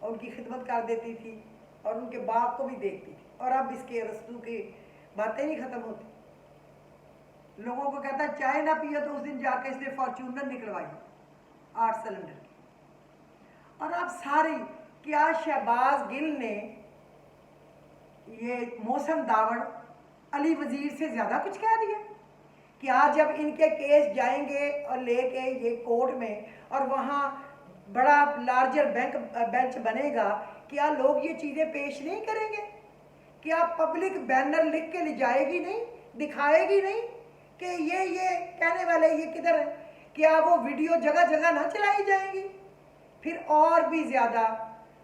اور ان کی خدمت کر دیتی تھی اور ان کے باغ کو بھی دیکھتی تھی، اور اب اس کے رسول کی باتیں نہیں ختم ہوتی۔ لوگوں کو کہتا ہے چائے نہ پیے تو اس دن جا کے اس نے فارچونر نکلوائی 8 سلنڈر کی۔ اور اب ساری کیا شہباز گل نے یہ محسن داوڑ علی وزیر سے زیادہ کچھ کہہ دیا؟ کیا جب ان کے کیس جائیں گے اور لے کے یہ کورٹ میں اور وہاں بڑا لارجر بینچ بنے گا، کیا لوگ یہ چیزیں پیش نہیں کریں گے؟ کیا پبلک بینر لکھ کے لے جائے گی نہیں، دکھائے گی نہیں کہ یہ کہنے والے یہ کدھر ہے؟ کیا وہ ویڈیو جگہ جگہ نہ چلائی جائیں گی؟ پھر اور بھی زیادہ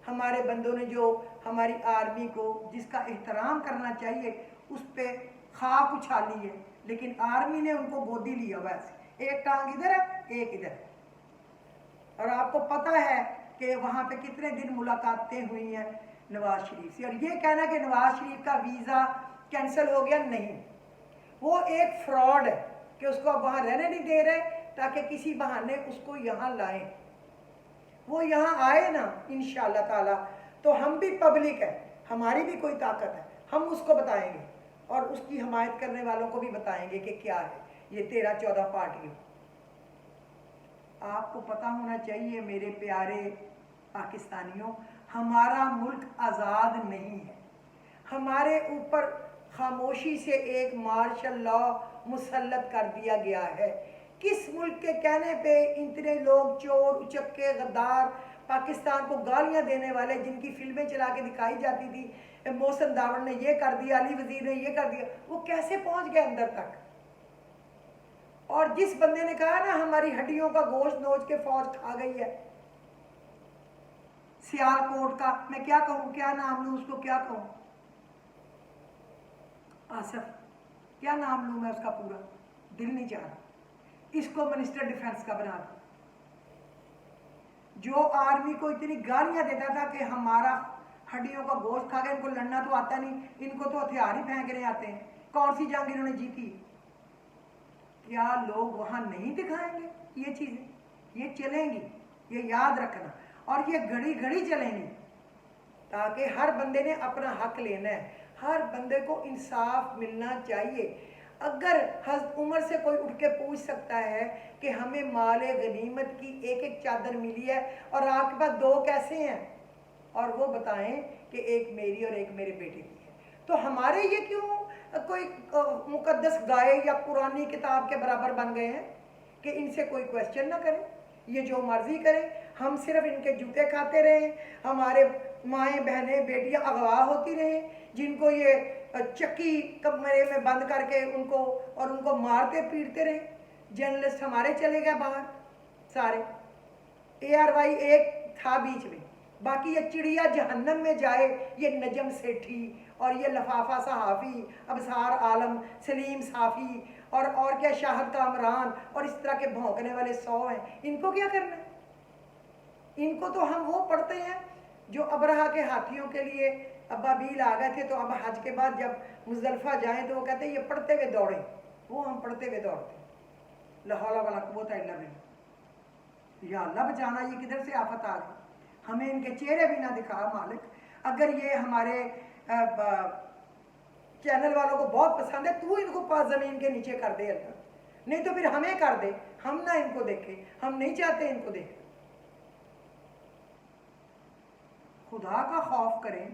ہمارے بندوں نے جو ہماری آرمی کو جس کا احترام کرنا چاہیے اس پہ خاک اچھالی ہے، لیکن آرمی نے ان کو گودی لیا ویسے، ایک ٹانگ ادھر ہے ایک ادھر ہے۔ اور آپ کو پتہ ہے کہ وہاں پہ کتنے دن ملاقاتیں ہوئی ہیں نواز شریف سے، اور یہ کہنا کہ نواز شریف کا ویزا کینسل ہو گیا، نہیں، وہ ایک فراڈ ہے کہ اس کو اب وہاں رہنے نہیں دے رہے تاکہ کسی بہانے اس کو یہاں لائیں۔ وہ یہاں آئے نا انشاءاللہ تعالی تو ہم بھی پبلک ہے، ہماری بھی کوئی طاقت ہے، ہم اس کو بتائیں گے اور اس کی حمایت کرنے والوں کو بھی بتائیں گے کہ کیا ہے یہ 13-14 پارٹیوں۔ آپ کو پتہ ہونا چاہیے میرے پیارے پاکستانیوں، ہمارا ملک آزاد نہیں ہے، ہمارے اوپر خاموشی سے ایک مارشل لا مسلط کر دیا گیا ہے۔ کس ملک کے کہنے پہ اتنے لوگ چور اچکے غدار پاکستان کو گالیاں دینے والے جن کی فلمیں چلا کے دکھائی جاتی تھی، محسن داوڑ نے یہ کر دیا، علی وزیر نے یہ کر دیا، وہ کیسے پہنچ گئے اندر تک؟ اور جس بندے نے کہا نا ہماری ہڈیوں کا گوشت نوچ کے فوج کھا گئی ہے، سیالکوٹ کا، میں کیا کہوں، کیا نام لوں اس کو، کیا کہوں، آصف، کیا نام لوں میں اس کا پورا، دل نہیں چاہ رہا، اس کو منسٹر ڈیفنس کا بنا دو، جو آرمی کو اتنی گالیاں دیتا تھا کہ ہمارا ہڈیوں کا گوشت کھا گیا، ان کو لڑنا تو آتا نہیں، ان کو تو ہتھیار ہی پھینکنے آتے ہیں، کون سی جنگ انہوں نے جیتی؟ کیا لوگ وہاں نہیں دکھائیں گے یہ چیزیں؟ یہ چلیں گی، یہ یاد رکھنا، اور یہ گھڑی گھڑی چلیں گی، تاکہ ہر بندے نے اپنا حق لینا ہے، ہر بندے کو انصاف ملنا چاہیے۔ اگر حضرت عمر سے کوئی اٹھ کے پوچھ سکتا ہے کہ ہمیں مال غنیمت کی ایک ایک چادر ملی ہے اور آپ کے پاس 2 کیسے ہیں، اور وہ بتائیں کہ ایک میری اور ایک میرے بیٹے کی ہے، تو ہمارے یہ کیوں کوئی مقدس گائے یا پرانی کتاب کے برابر بن گئے ہیں کہ ان سے کوئی کویسچن نہ کریں، یہ جو مرضی کریں، ہم صرف ان کے جوتے کھاتے رہیں، ہمارے مائیں بہنیں بیٹیاں اغوا ہوتی رہیں، جن کو یہ چکی کمرے میں بند کر کے ان کو مارتے پیٹتے رہیں، جرنلسٹ ہمارے چلے گئے باہر سارے، ARY ایک تھا بیچ میں، باقی یہ چڑیا جہنم میں جائے، یہ نجم سیٹھی اور یہ لفافہ صحافی، ابصار عالم، سلیم صافی اور کیا شاہد کامران اور اس طرح کے بھونکنے والے 100 ہیں، ان کو کیا کرنا ہے؟ ان کو تو ہم وہ پڑھتے ہیں جو ابرہا کے ہاتھیوں کے لیے ابابیل آ گئے تھے، تو اب حج کے بعد جب مزدلفہ جائیں تو وہ کہتے ہیں یہ پڑھتے ہوئے دوڑیں، وہ ہم پڑھتے ہوئے دوڑتے ہیں، لا حول ولا قوت الا باللہ، یا اللہ بچانا، یہ کدھر سے آفت آ گئی، ہمیں ان کے چہرے بھی نہ دکھا مالک، اگر یہ ہمارے چینل والوں کو بہت پسند ہے تو ان کو پاس زمین کے نیچے کر دے اللہ، نہیں تو پھر ہمیں کر دے، ہم نہ ان کو دیکھیں، ہم نہیں چاہتے ان کو دیکھیں۔ خدا کا خوف کریں،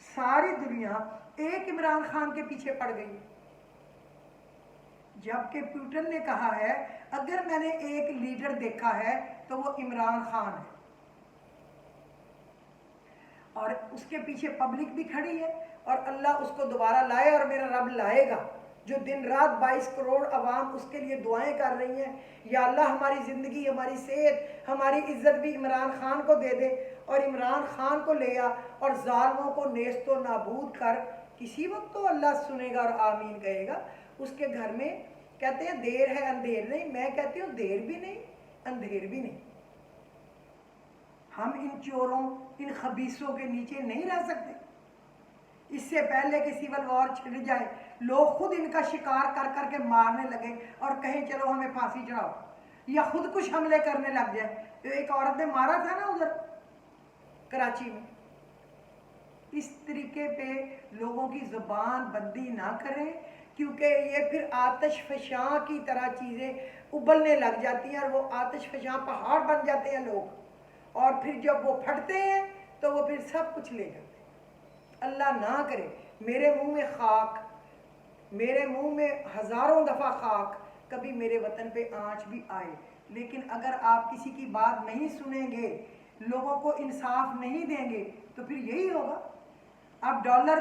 ساری دنیا ایک عمران خان کے پیچھے پڑ گئی، جبکہ پیوٹن نے کہا ہے اگر میں نے ایک لیڈر دیکھا ہے تو وہ عمران خان ہے، اور اس کے پیچھے پبلک بھی کھڑی ہے، اور اللہ اس کو دوبارہ لائے اور میرا رب لائے گا، جو دن رات 22 کروڑ عوام اس کے لیے دعائیں کر رہی ہیں، یا اللہ ہماری زندگی، ہماری صحت، ہماری عزت بھی عمران خان کو دے دے، اور عمران خان کو لے آ اور ظالموں کو نیست و نابود کر، کسی وقت تو اللہ سنے گا اور آمین کہے گا۔ اس کے گھر میں کہتے ہیں دیر ہے اندھیر نہیں، میں کہتی ہوں دیر بھی نہیں اندھیر بھی نہیں، ہم ان چوروں، ان خبیثوں کے نیچے نہیں رہ سکتے، اس سے پہلے کہ سیول وار چھڑ جائے لوگ خود ان کا شکار کر کر کے مارنے لگے اور کہیں چلو ہمیں پھانسی چڑھاؤ، یا خود کچھ حملے کرنے لگ جائے۔ تو ایک عورت نے مارا تھا نا ادھر کراچی میں، اس طریقے پہ لوگوں کی زبان بندی نہ کریں، کیونکہ یہ پھر آتش فشاں کی طرح چیزیں ابلنے لگ جاتی ہیں، اور وہ آتش فشاں پہاڑ بن جاتے ہیں لوگ، اور پھر جب وہ پھٹتے ہیں تو وہ پھر سب کچھ لے جاتے ہیں۔ اللہ نہ کرے میرے منہ میں خاک، میرے منہ میں ہزاروں دفعہ خاک، کبھی میرے وطن پہ آنچ بھی آئے، لیکن اگر آپ کسی کی بات نہیں سنیں گے، لوگوں کو انصاف نہیں دیں گے، تو پھر یہی ہوگا۔ اب ڈالر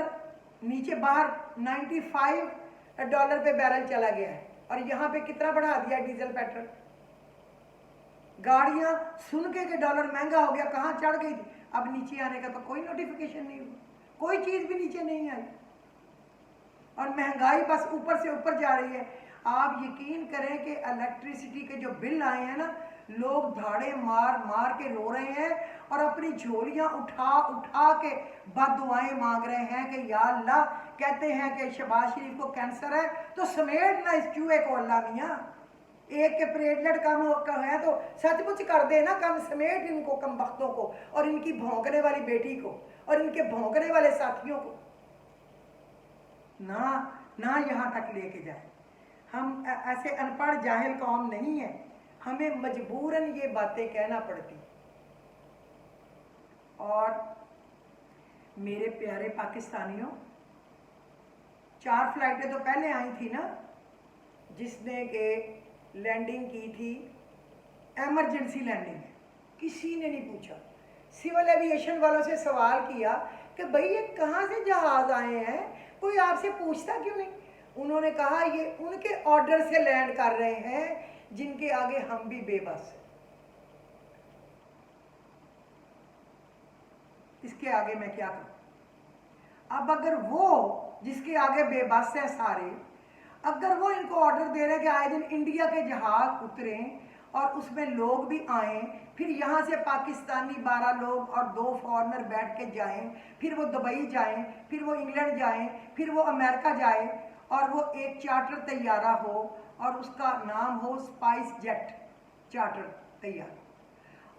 نیچے باہر $95 پہ بیرل چلا گیا ہے، اور یہاں پہ کتنا بڑھا دیا ڈیزل پیٹرول۔ گاڑیاں سن کے کہ ڈالر مہنگا ہو گیا کہاں چڑھ گئی تھی، اب نیچے آنے کا تو کوئی نوٹیفیکیشن نہیں ہوا، کوئی چیز بھی نیچے نہیں آئی، اور مہنگائی بس اوپر سے اوپر جا رہی ہے۔ آپ یقین کریں کہ الیکٹریسٹی کے جو بل آئے ہیں نا، لوگ دھاڑے مار مار کے رو رہے ہیں، اور اپنی جھولیاں اٹھا اٹھا کے بد دعائیں مانگ رہے ہیں کہ یا اللہ، کہتے ہیں کہ شہباز شریف کو کینسر ہے تو سمیٹ نہ اس چوہے کو اللہ میاں، ایک کے پلیٹلیٹ کم ہے تو سچ مچ کر دے نا کم، سمیٹ ان کو کم بختوں کو، اور ان کی بھونکنے والی بیٹی کو، اور ان کے بھونکنے والے ساتھیوں کو نہ یہاں تک لے کے جائیں۔ ہم ایسے ان پڑھ جاہل قوم نہیں ہیں، ہمیں مجبوراً یہ باتیں کہنا پڑتی۔ اور میرے پیارے پاکستانیوں، 4 فلائٹیں تو پہلے آئی تھی نا، جس نے کہ لینڈنگ کی تھی، ایمرجنسی لینڈنگ، کسی نے نہیں پوچھا۔ سول ایوییشن والوں سے سوال کیا کہ بھئی یہ کہاں سے جہاز آئے ہیں، کوئی آپ سے پوچھتا کیوں نہیں؟ انہوں نے کہا یہ ان کے آرڈر سے لینڈ کر رہے ہیں جن کے آگے ہم بھی بے بس ہیں۔ اس کے آگے میں کیا کروں؟ اب اگر وہ جس کے آگے بے بس ہیں سارے، اگر وہ ان کو آرڈر دے رہے ہیں کہ آئے دن انڈیا کے جہاز اتریں اور اس میں لوگ بھی آئیں، پھر یہاں سے پاکستانی 12 لوگ اور 2 فارنر بیٹھ کے جائیں، پھر وہ دبئی جائیں، پھر وہ انگلینڈ جائیں، پھر وہ امریکہ جائیں، اور وہ ایک چارٹر طیارہ ہو اور اس کا نام ہو اسپائس جیٹ چارٹر طیارہ،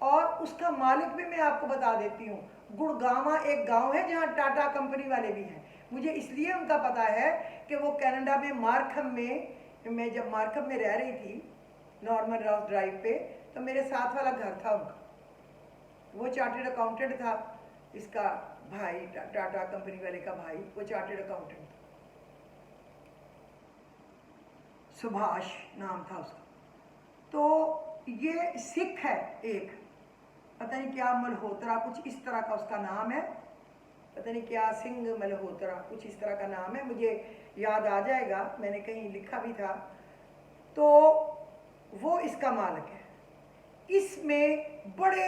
اور اس کا مالک بھی میں آپ کو بتا دیتی ہوں، گڑگاواں ایک گاؤں ہے جہاں ٹاٹا کمپنی والے بھی ہیں، مجھے اس لیے ان کا پتا ہے کہ وہ کینیڈا میں مارکھم میں جب مارکھم میں رہ رہی تھی نارمن راؤس ڈرائیو پہ، تو میرے ساتھ والا گھر تھا ان کا، وہ چارٹرڈ اکاؤنٹنٹ تھا، اس کا بھائی ٹاٹا کمپنی والے کا بھائی وہ چارٹرڈ اکاؤنٹنٹ تھا، سبھاش نام تھا اس کا۔ تو یہ سکھ ہے ایک، پتہ نہیں کیا ملہوترا کچھ اس طرح کا اس کا نام ہے، پتہ نہیں کیا سنگھ ملہوترا کچھ اس طرح کا نام ہے، مجھے یاد آ جائے گا، میں نے کہیں لکھا بھی تھا۔ تو وہ اس کا مالک ہے، اس میں بڑے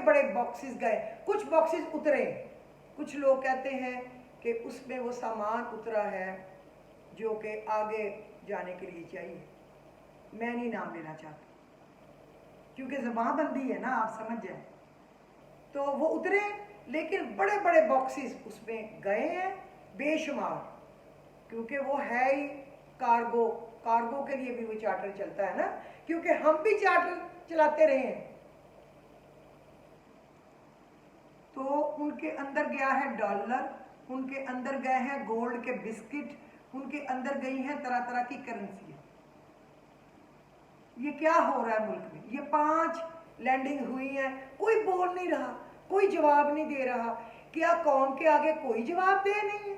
بڑے باکسز گئے، کچھ باکسز اترے، کچھ لوگ کہتے ہیں کہ اس میں وہ سامان اترا ہے جو کہ آگے جانے کے لیے چاہیے، میں نہیں نام لینا چاہتا کیونکہ زبان بندی ہے نا، آپ سمجھ جائیں۔ تو وہ اترے، لیکن بڑے بڑے باکسز اس میں گئے ہیں بے شمار، کیونکہ وہ ہے ہی کارگو کے لیے بھی وہ چارٹر چلتا ہے نا، کیونکہ ہم بھی چارٹر چلاتے رہے ہیں۔ تو ان کے اندر گیا ہے ڈالر، ان کے اندر گئے ہیں گولڈ کے بسکٹ، ان کے اندر گئی ہیں طرح طرح کی کرنسی۔ یہ کیا ہو رہا ہے ملک میں؟ یہ 5 لینڈنگ ہوئی ہیں، کوئی بول نہیں رہا، کوئی جواب نہیں دے رہا۔ کیا قوم کے آگے کوئی جواب دے نہیں ہے؟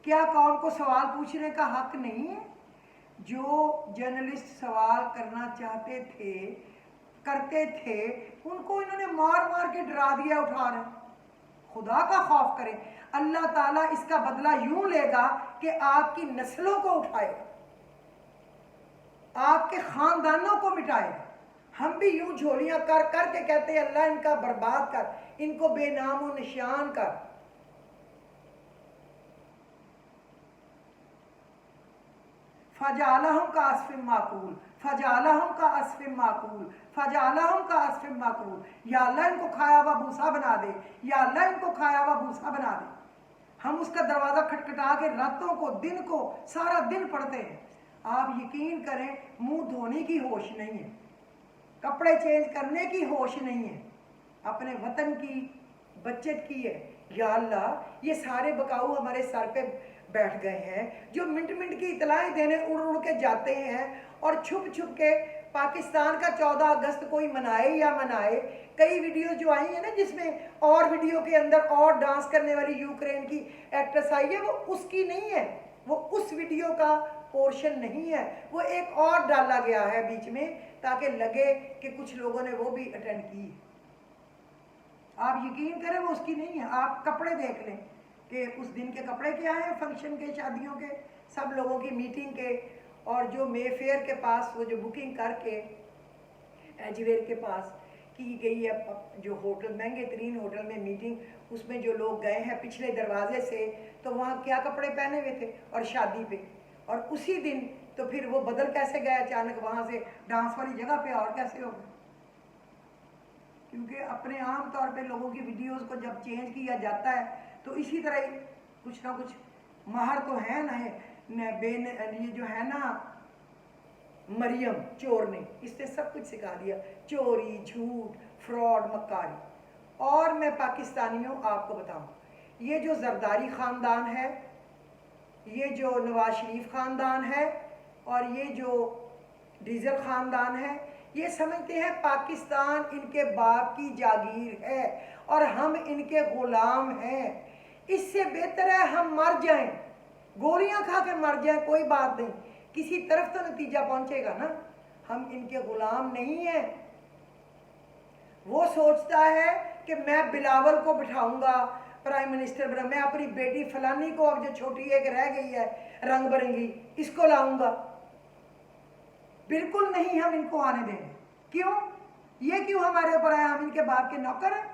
کیا قوم کو سوال پوچھنے کا حق نہیں ہے؟ جو جرنلسٹ سوال کرنا چاہتے تھے کرتے تھے، ان کو انہوں نے مار مار کے ڈرا دیا اٹھا رہے۔ خدا کا خوف کریں، اللہ تعالیٰ اس کا بدلہ یوں لے گا کہ آپ کی نسلوں کو اٹھائے گا، آپ کے خاندانوں کو مٹائے گا۔ ہم بھی یوں جھولیاں کر کر کے کہتے ہیں اللہ ان کا برباد کر، ان کو بے نام و نشان کر۔ فَجَعَلَهُمْ كَعَصْفٍ مَّأْكُولٍ فَجَعَلَهُمْ كَعَصْفٍ مَّأْكُولٍ فَجَعَلَهُمْ كَعَصْفٍ مَّأْكُولٍ، یا اللہ ان کو کھایا ہوا بھوسا بنا دے، یا اللہ ان کو کھایا ہوا بھوسا بنا دے۔ ہم اس کا دروازہ کھٹکھٹا کے راتوں کو دن کو سارا دن پڑھتے ہیں، آپ یقین کریں منہ دھونے کی ہوش نہیں ہے، کپڑے چینج کرنے کی ہوش نہیں ہے، اپنے وطن کی بچت کی ہے. یا اللہ یہ سارے بکاؤ ہمارے سر پہ بیٹھ گئے ہیں جو منٹ منٹ کی اطلاعیں دینے اڑ اڑ کے جاتے ہیں اور چھپ چھپ کے پاکستان کا 14 اگست کوئی منائے یا منائے. کئی ویڈیو جو آئی ہیں نا جس میں اور ویڈیو کے اندر اور ڈانس کرنے والی یوکرین کی ایکٹریس آئی ہے، وہ اس کی نہیں ہے، وہ اس ویڈیو کا پورشن نہیں ہے، وہ ایک اور ڈالا گیا ہے بیچ میں تاکہ لگے کہ کچھ لوگوں نے وہ بھی اٹینڈ کی. آپ یقین کریں وہ اس کی نہیں ہے. آپ کپڑے دیکھ لیں کہ اس دن کے کپڑے کیا ہیں، فنکشن کے، شادیوں کے، سب لوگوں کی میٹنگ کے. اور جو مے فیئر کے پاس وہ جو بکنگ کر کے ایجویر کے پاس کی گئی ہے، جو ہوٹل مہنگے ترین ہوٹل میں میٹنگ، اس میں جو لوگ گئے ہیں پچھلے دروازے سے، تو وہاں کیا کپڑے پہنے ہوئے تھے اور شادی پہ. اور اسی دن تو پھر وہ بدل کیسے گئے اچانک وہاں سے ڈانس والی جگہ پہ، اور کیسے ہو گئے؟ کیونکہ اپنے عام طور پہ لوگوں کی ویڈیوز کو جب چینج کیا جاتا ہے تو اسی طرح ہی کچھ نہ کچھ ماہر تو ہے نا. یہ جو ہے نا مریم چور نے، اس نے سب کچھ سکھا دیا، چوری، جھوٹ، فراڈ، مکاری. اور میں پاکستانیوں آپ کو بتاؤں، یہ جو زرداری خاندان ہے، یہ جو نواز شریف خاندان ہے، اور یہ جو ڈیزل خاندان ہے، یہ سمجھتے ہیں پاکستان ان کے باپ کی جاگیر ہے اور ہم ان کے غلام ہیں. اس سے بہتر ہے ہم مر جائیں، گولیاں کھا کے مر جائیں، کوئی بات نہیں، کسی طرف تو نتیجہ پہنچے گا نا. ہم ان کے غلام نہیں ہیں. وہ سوچتا ہے کہ میں بلاول کو بٹھاؤں گا پرائم منسٹر بنا، میں اپنی بیٹی فلانی کو، اب جو چھوٹی ایک رہ گئی ہے رنگ برنگی، اس کو لاؤں گا. بالکل نہیں ہم ان کو آنے دیں گے. کیوں؟ یہ کیوں ہمارے اوپر آیا؟ ہم ان کے باپ کے نوکر ہیں.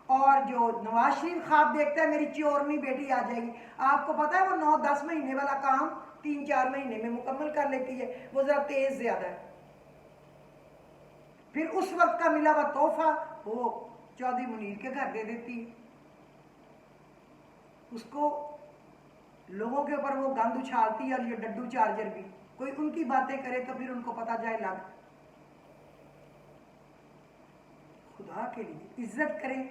اور جو نواز شریف خواب دیکھتا ہے میری چورنی بیٹی آ جائے گی، آپ کو پتا ہے وہ 9-10 مہینے والا کام 3-4 مہینے میں مکمل کر لیتی ہے. وہ ذرا تیز زیادہ ہے. پھر اس وقت کا ملا ہوا تحفہ وہ چودھری منیر کے گھر دے دیتی ہے. اس کو لوگوں کے اوپر وہ گند اچھالتی ہے. اور یہ ڈڈو چارجر بھی کوئی ان کی باتیں کرے تو پھر ان کو پتا جائے لگ. خدا کے لیے عزت کریں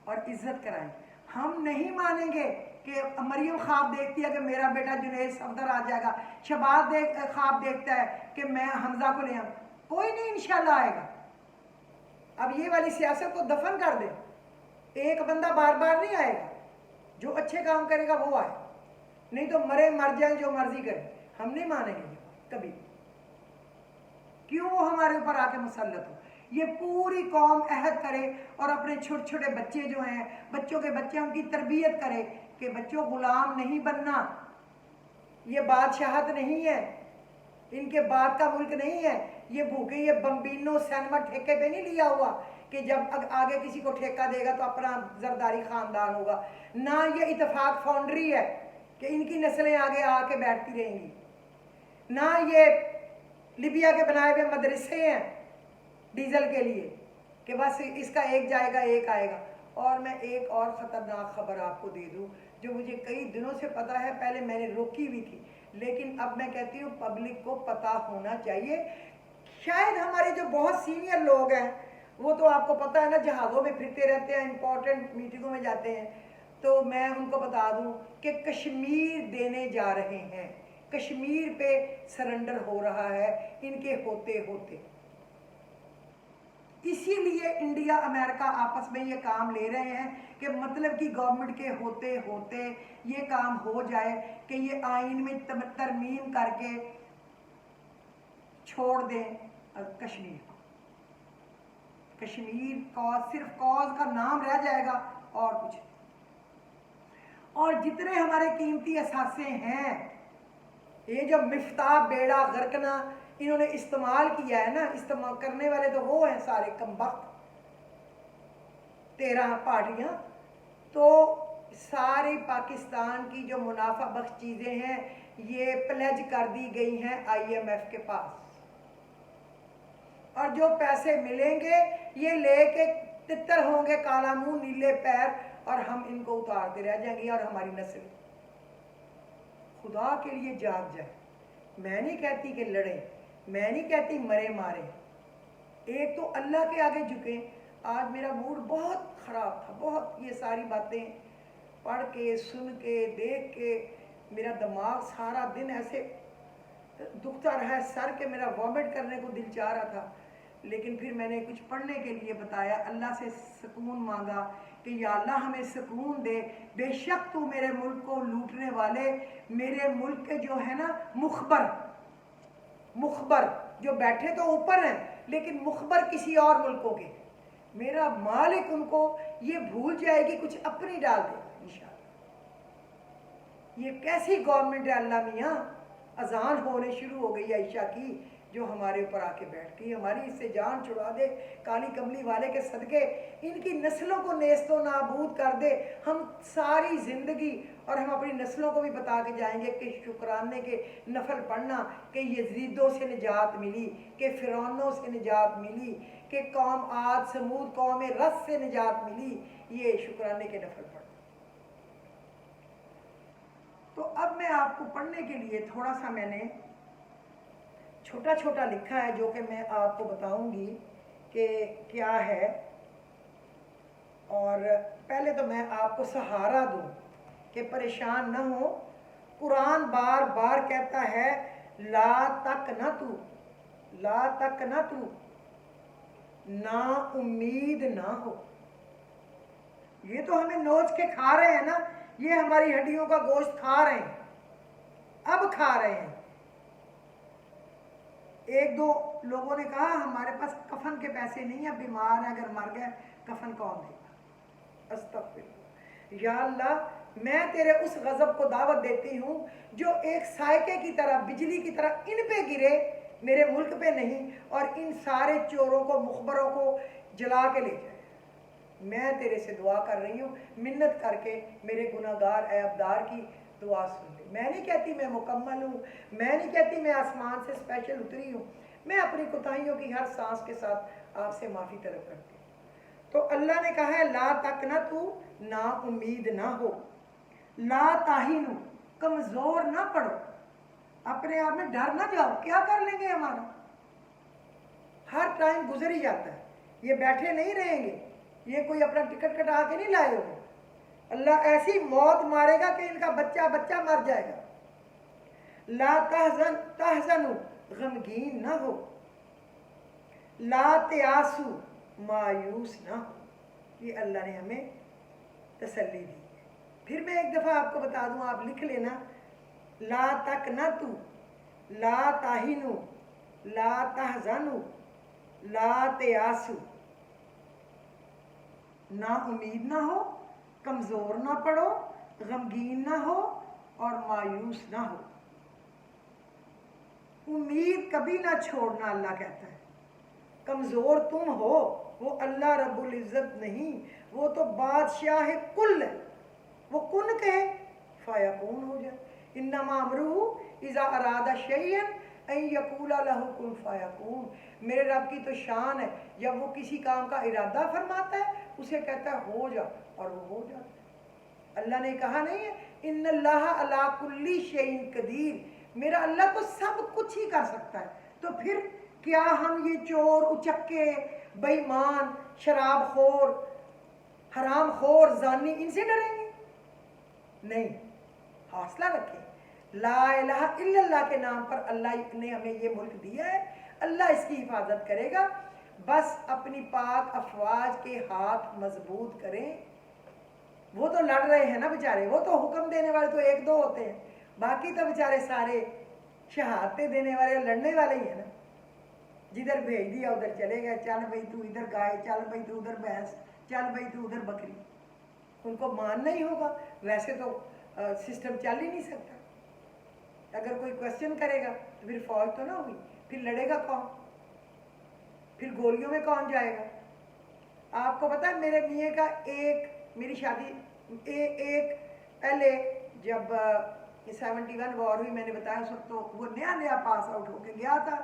اور عزت کرائیں. ہم نہیں مانیں گے کہ مریم خواب دیکھتی ہے کہ میرا بیٹا جنید صفدر آ جائے گا، شہباز خواب دیکھتا ہے کہ میں حمزہ کو لے آؤں. کوئی نہیں انشاءاللہ آئے گا. اب یہ والی سیاست کو دفن کر دیں. ایک بندہ بار بار نہیں آئے گا. جو اچھے کام کرے گا وہ آئے، نہیں تو مرے مر جائیں جو مرضی کریں. ہم نہیں مانیں گے کبھی. کیوں وہ ہمارے اوپر آ کے مسلط ہو؟ یہ پوری قوم عہد کرے اور اپنے چھوٹے چھوٹے بچے جو ہیں، بچوں کے بچے، ان کی تربیت کرے کہ بچوں غلام نہیں بننا. یہ بادشاہت نہیں ہے، ان کے بعد کا ملک نہیں ہے. یہ بھوکے، یہ بمبینو سینما ٹھیکے پہ نہیں لیا ہوا کہ جب آگے کسی کو ٹھیکہ دے گا تو اپنا زرداری خاندان ہوگا. نہ یہ اتفاق فاؤنڈری ہے کہ ان کی نسلیں آگے آ کے بیٹھتی رہیں گی. نہ یہ لیبیا کے بنائے ہوئے مدرسے ہیں ڈیزل کے لیے کہ بس اس کا ایک جائے گا ایک آئے گا. اور میں ایک اور خطرناک خبر آپ کو دے دوں جو مجھے کئی دنوں سے پتا ہے، پہلے میں نے روکی ہوئی تھی لیکن اب میں کہتی ہوں پبلک کو پتا ہونا چاہیے. شاید ہمارے جو بہت سینئر لوگ ہیں وہ تو آپ کو پتا ہے نا جہازوں میں پھرتے رہتے ہیں، امپورٹنٹ میٹنگوں میں جاتے ہیں، تو میں ان کو بتا دوں کہ کشمیر دینے جا رہے ہیں. کشمیر پہ سرنڈر ہو رہا ہے ان کے ہوتے ہوتے. اسی لیے انڈیا امریکہ آپس میں یہ کام لے رہے ہیں کہ مطلب کہ گورنمنٹ کے ہوتے ہوتے یہ کام ہو جائے کہ یہ آئین میں ترمیم کر کے چھوڑ دیں کشمیر کو. کشمیر کاز، صرف کاز کا نام رہ جائے گا اور کچھ. اور جتنے ہمارے قیمتی اثاثے ہیں، یہ جو مفتاح بیڑا غرقنا انہوں نے استعمال کیا ہے نا، استعمال کرنے والے تو وہ ہیں سارے کمبخت 13 پارٹیاں. تو ساری پاکستان کی جو منافع بخش چیزیں ہیں یہ پلیج کر دی گئی ہیں IMF کے پاس. اور جو پیسے ملیں گے یہ لے کے تتر ہوں گے کالا منہ نیلے پیر، اور ہم ان کو اتارتے رہ جائیں گے اور ہماری نسل. خدا کے لیے جاگ جائے. میں نہیں کہتی کہ لڑیں، میں نہیں کہتی مرے مارے. ایک تو اللہ کے آگے جھکیں. آج میرا موڈ بہت خراب تھا بہت. یہ ساری باتیں پڑھ کے سن کے دیکھ کے میرا دماغ سارا دن ایسے دکھتا رہا سر کے میرا وامٹ کرنے کو دل چاہ رہا تھا. لیکن پھر میں نے کچھ پڑھنے کے لیے بتایا, اللہ سے سکون مانگا کہ یا اللہ ہمیں سکون دے, بے شک تو میرے ملک کو لوٹنے والے, میرے ملک کے جو ہے نا مخبر جو بیٹھے تو اوپر ہیں لیکن مخبر کسی اور ملکوں کے, میرا مالک ان کو یہ بھول جائے گی, کچھ اپنی ڈال دے گا انشاءاللہ. یہ کیسی گورنمنٹ ہے اللہ میاں. اذان ہونے شروع ہو گئی عائشہ کی, جو ہمارے اوپر آ کے بیٹھ گئی, ہماری اس سے جان چھڑا دے کالی کملی والے کے صدقے, ان کی نسلوں کو نیست و نابود کر دے. ہم ساری زندگی اور ہم اپنی نسلوں کو بھی بتا کے جائیں گے کہ شکرانے کے نفل پڑھنا, کہ یزیدوں سے نجات ملی, کہ فرعونوں سے نجات ملی, کہ قوم عاد سمود قوم رس سے نجات ملی, یہ شکرانے کے نفل پڑھنا. تو اب میں آپ کو پڑھنے کے لیے تھوڑا سا میں نے چھوٹا چھوٹا لکھا ہے, جو کہ میں آپ کو بتاؤں گی کہ کیا ہے. اور پہلے تو میں آپ کو سہارا دوں کہ پریشان نہ ہو. قرآن بار بار کہتا ہے لا تقنطوا, لا تقنطوا, نا امید نہ ہو. یہ تو ہمیں نوچ کے کھا رہے ہیں نا, یہ ہماری ہڈیوں کا گوشت کھا رہے ہیں, اب کھا رہے ہیں. ایک دو لوگوں نے کہا ہمارے پاس کفن کے پیسے نہیں ہیں, بیمار ہیں, اگر مر گئے کفن کون دے گا. استغفر یا اللہ, میں تیرے اس غضب کو دعوت دیتی ہوں جو ایک سائیکے کی طرح, بجلی کی طرح ان پہ گرے, میرے ملک پہ نہیں, اور ان سارے چوروں کو مخبروں کو جلا کے لے جائے. میں تیرے سے دعا کر رہی ہوں, منت کر کے میرے گناہگار عیبدار کی دعا سن لے. میں نہیں کہتی میں مکمل ہوں, میں نہیں کہتی میں آسمان سے اسپیشل اتری ہوں, میں اپنی کوتاہیوں کی ہر سانس کے ساتھ آپ سے معافی طلب کرتی ہوں. تو اللہ نے کہا ہے لا تقنطوا, نا امید نہ ہو, لا تہنوا, کمزور نہ پڑو, اپنے آپ میں ڈر نہ جاؤ, کیا کر لیں گے ہمارا, ہر ٹائم گزر ہی جاتا ہے, یہ بیٹھے نہیں رہیں گے, یہ کوئی اپنا ٹکٹ کٹا کے نہیں لائے ہو. اللہ ایسی موت مارے گا کہ ان کا بچہ بچہ مر جائے گا. لا تحزنوا, غمگین نہ ہو, لا تیاسوا, مایوس نہ ہو. یہ اللہ نے ہمیں تسلی دی. پھر میں ایک دفعہ آپ کو بتا دوں, آپ لکھ لینا, لا تقنطوا, لا تہنوا, لا تحزنوا, لا تیاسوا, نا امید نہ ہو, کمزور نہ پڑو, غمگین نہ ہو اور مایوس نہ ہو. امید کبھی نہ چھوڑنا, اللہ کہتا ہے. کمزور تم ہو, وہ اللہ رب العزت نہیں, وہ تو بادشاہ کل ہے, وہ کن کہے فیکون ہو جائے. انما امرہ اذا اراد شیئا ان یقول لہ کن فیکون. میرے رب کی تو شان ہے, جب وہ کسی کام کا ارادہ فرماتا ہے اسے کہتا ہے ہو جا, اور وہ ہو جاتا ہے. اللہ نے کہا نہیں ہے ان اللہ علی کل شیء قدیر, میرا اللہ تو سب کچھ ہی کر سکتا ہے. تو پھر کیا ہم یہ چور, اچکے, بے ایمان, شراب خور, حرام خور, زانی, ان سے ڈریں گے؟ نہیں, حوصلہ رکھیں. لا الہ الا اللہ کے نام پر اللہ نے ہمیں یہ ملک دیا ہے, اللہ اس کی حفاظت کرے گا. بس اپنی پاک افواج کے ہاتھ مضبوط کریں. وہ تو لڑ رہے ہیں نا بیچارے, وہ تو حکم دینے والے تو ایک دو ہوتے ہیں, باقی تو بیچارے سارے شہادتیں دینے والے, لڑنے والے ہی ہیں نا. جدھر بھیج دیا ادھر چلے گئے, چل بھائی تو ادھر گائے, چل بھائی تو ادھر بھینس, چل بھائی تو ادھر بکری. ان کو ماننا ہی ہوگا, ویسے تو سسٹم چل ہی نہیں سکتا. اگر کوئی کوشچن کرے گا تو پھر فوج تو نہ ہوئی, پھر لڑے گا کون, پھر گولیوں میں کون جائے گا. آپ کو پتہ ہے میرے میاں کا میری شادی ایک پہلے جب 71 وار ہوئی, میں نے بتایا اس وقت تو وہ نیا نیا پاس آؤٹ ہو کے گیا تھا,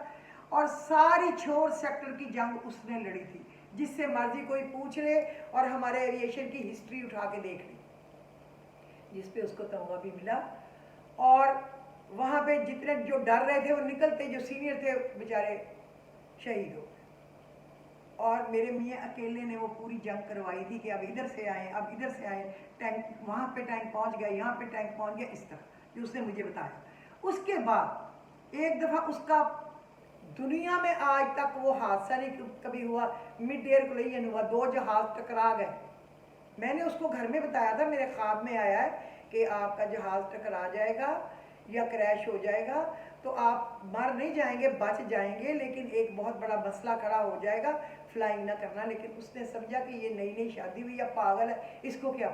اور ساری چھور سیکٹر کی جنگ اس نے لڑی تھی. جس سے مرضی کوئی پوچھ لے اور ہمارے ایویشن کی ہسٹری اٹھا کے دیکھ لی, جس پہ اس کو تمغہ بھی ملا. اور وہاں پہ جتنے جو ڈر رہے تھے وہ نکلتے, جو سینئر تھے بیچارے شہید ہو گئے. اور میرے میاں اکیلے نے وہ پوری جنگ کروائی تھی کہ اب ادھر سے آئیں اب ادھر سے آئیں، ٹینک وہاں پہ ٹینک پہنچ گیا یہاں پہ ٹینک پہنچ گیا، اس طرح جو اس نے مجھے بتایا۔ اس کے بعد ایک دفعہ اس کا دنیا میں آج تک وہ حادثہ نہیں کبھی ہوا، مڈ ایئر کولائژن ہوا، 2 جہاز ٹکرا گئے۔ میں نے اس کو گھر میں بتایا تھا، میرے خواب میں آیا ہے کہ آپ کا جہاز ٹکرا جائے گا یا کریش ہو جائے گا تو آپ مر نہیں جائیں گے، بچ جائیں گے، لیکن ایک بہت بڑا مسئلہ کھڑا ہو جائے گا، فلائنگ نہ کرنا۔ لیکن اس نے سمجھا کہ یہ نئی نئی شادی ہوئی یا پاگل ہے، اس کو کیا،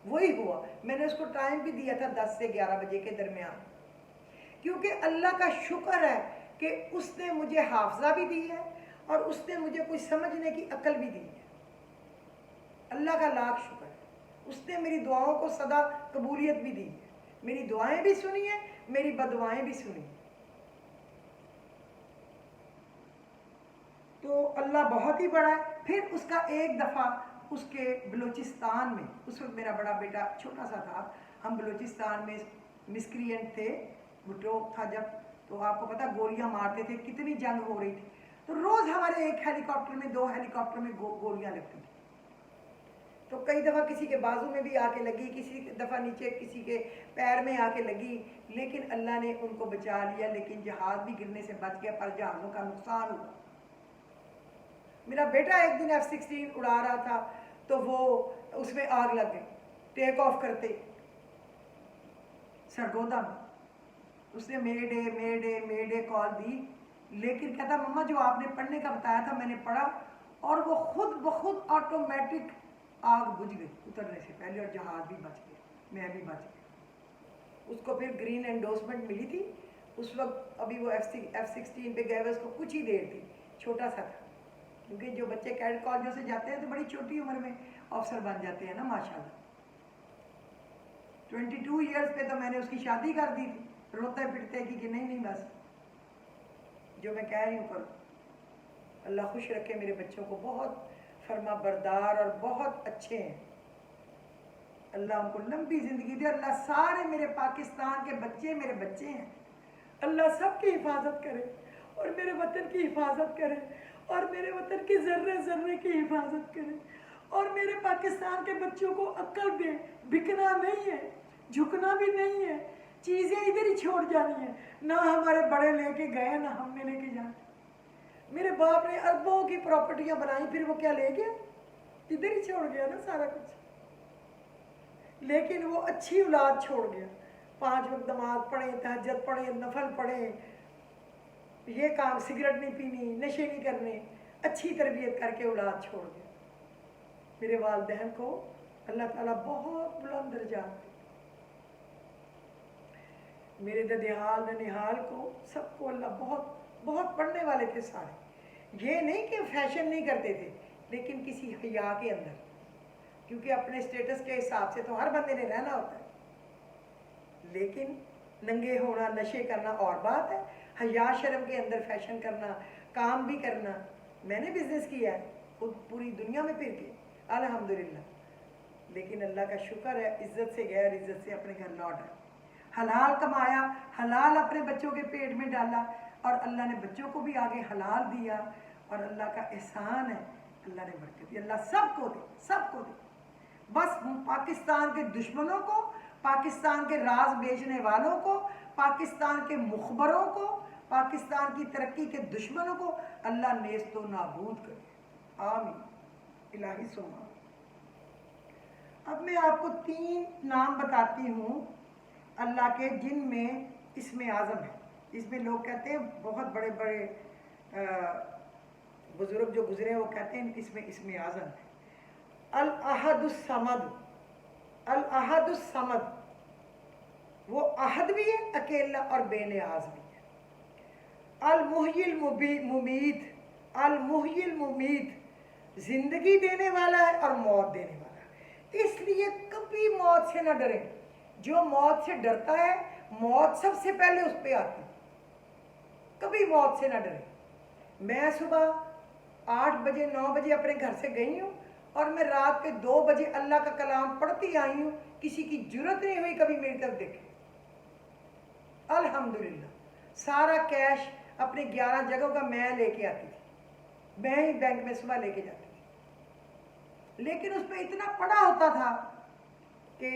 وہی ہوا۔ میں نے اس کو ٹائم بھی دیا تھا 10 سے 11 بجے کے درمیان، کیونکہ اللہ کا شکر ہے کہ اس نے مجھے حافظہ بھی دی ہے اور اس نے مجھے کوئی سمجھنے کی عقل بھی دی ہے۔ اللہ کا لاکھ شکر ہے، اس نے میری دعاؤں کو سدا قبولیت بھی دی ہے، میری دعائیں بھی سنی ہیں، میری بددعائیں بھی سنی ہیں۔ تو اللہ بہت ہی بڑا ہے۔ پھر اس کا ایک دفعہ اس کے بلوچستان میں، اس وقت میرا بڑا بیٹا چھوٹا سا تھا، ہم بلوچستان میں مسکرینٹ تھے، بھٹو تھا جب، تو آپ کو پتا گولیاں مارتے تھے، کتنی جنگ ہو رہی تھی، تو روز ہمارے ایک ہیلی کاپٹر میں 2 ہیلی کاپٹر میں گولیاں لگتی تھیں۔ تو کئی دفعہ کسی کے بازو میں بھی آ کے لگی، کسی دفعہ نیچے کسی کے پیر میں آ کے لگی، لیکن اللہ نے ان کو بچا لیا، لیکن جہاز بھی گرنے سے بچ گیا، پر جہازوں کا نقصان ہوا۔ میرا بیٹا ایک دن F-16 اڑا رہا تھا تو وہ اس میں آگ لگ گئی، ٹیک آف کرتے سرگودا میں، اس نے مے ڈے مے ڈے مے ڈے کال دی، لیکن کہتا مما جو آپ نے پڑھنے کا بتایا تھا میں نے پڑھا، اور وہ خود بخود آٹومیٹک آگ بجھ گئی اترنے سے پہلے، اور جہاز بھی بچ گیا، میں بھی بچ گیا۔ اس کو پھر گرین انڈورسمنٹ ملی تھی، اس وقت ابھی وہ F-16 پہ گئے ہوئے، اس کو کچھ ہی دیر تھی، چھوٹا سا تھا، کیونکہ جو بچے کیڈٹ کالجوں سے جاتے ہیں تو بڑی چھوٹی عمر میں آفسر بن جاتے ہیں نا ماشاءاللہ۔ 22 ایئرز پہ تو میں نے اس کی شادی کر دی تھی، روتے پٹتے کہ نہیں بس جو میں کہہ رہی ہوں کرو۔ اللہ خوش رکھے میرے بچوں کو، بہت فرما بردار اور بہت اچھے ہیں، اللہ ان کو لمبی زندگی دے۔ اللہ سارے میرے پاکستان کے بچے میرے بچے ہیں، اللہ سب کی حفاظت کرے اور میرے وطن کی حفاظت کرے اور میرے وطن کی ذرے ذرے کی حفاظت کرے، اور میرے پاکستان کے بچوں کو عقل دے، بکنا نہیں ہے، جھکنا بھی نہیں ہے، چیزیں ادھر ہی چھوڑ جانی ہیں، نہ ہمارے بڑے لے کے گئے نہ ہم نے لے کے جانا۔ میرے باپ نے اربوں کی پراپرٹیاں بنائی، پھر وہ کیا لے گیا، ادھر ہی چھوڑ گیا نا سارا کچھ، لیکن وہ اچھی اولاد چھوڑ گیا، 5 وقت نماز پڑھیں، تہجد پڑھیں، نفل پڑھیں، یہ کام سگریٹ نہیں پینی، نشے نہیں کرنے، اچھی تربیت کر کے اولاد چھوڑ گیا۔ میرے والدین کو اللہ تعالیٰ بہت بلند درجات دے، میرے ددیال ننیحال کو سب کو اللہ بہت بہت پڑھنے والے تھے سارے، یہ نہیں کہ فیشن نہیں کرتے تھے، لیکن کسی حیا کے اندر، کیونکہ اپنے سٹیٹس کے حساب سے تو ہر بندے نے رہنا ہوتا ہے، لیکن ننگے ہونا، نشے کرنا اور بات ہے، حیا شرم کے اندر فیشن کرنا، کام بھی کرنا۔ میں نے بزنس کیا ہے خود پوری دنیا میں پھر کے الحمدللہ، لیکن اللہ کا شکر ہے عزت سے غیر عزت سے اپنے گھر لوٹ آئے، حلال کمایا، حلال اپنے بچوں کے پیٹ میں ڈالا، اور اللہ نے بچوں کو بھی آگے حلال دیا، اور اللہ کا احسان ہے، اللہ نے برکت دی، اللہ سب کو دے، سب کو دے۔ بس پاکستان کے دشمنوں کو، پاکستان کے راز بیچنے والوں کو، پاکستان کے مخبروں کو، پاکستان کی ترقی کے دشمنوں کو اللہ نیست و نابود کرے، آمین الہی سما۔ اب میں آپ کو 3 نام بتاتی ہوں اللہ کے، جن میں اسم اعظم ہے، اس میں لوگ کہتے ہیں بہت بڑے بڑے بزرگ جو گزرے وہ کہتے ہیں اس میں اسم اعظم ہے۔ الاحد الصمد، الاحد الصمد، وہ احد بھی ہے اکیلا اور بے نیاز بھی ہے۔ المحیی الممیت، المحیی الممیت، زندگی دینے والا ہے اور موت دینے والا ہے، اس لیے کبھی موت سے نہ ڈریں، جو موت سے ڈرتا ہے موت سب سے پہلے اس پہ آتی، کبھی موت سے نہ ڈریں۔ میں صبح 8 بجے 9 بجے اپنے گھر سے گئی ہوں، اور میں رات کے 2 بجے اللہ کا کلام پڑھتی آئی ہوں، کسی کی جرت نہیں ہوئی کبھی میری طرف دیکھے، الحمدللہ۔ سارا کیش اپنے 11 جگہوں کا میں لے کے آتی تھی، میں ہی بینک میں صبح لے کے جاتی تھی، لیکن اس پہ اتنا پڑا ہوتا تھا کہ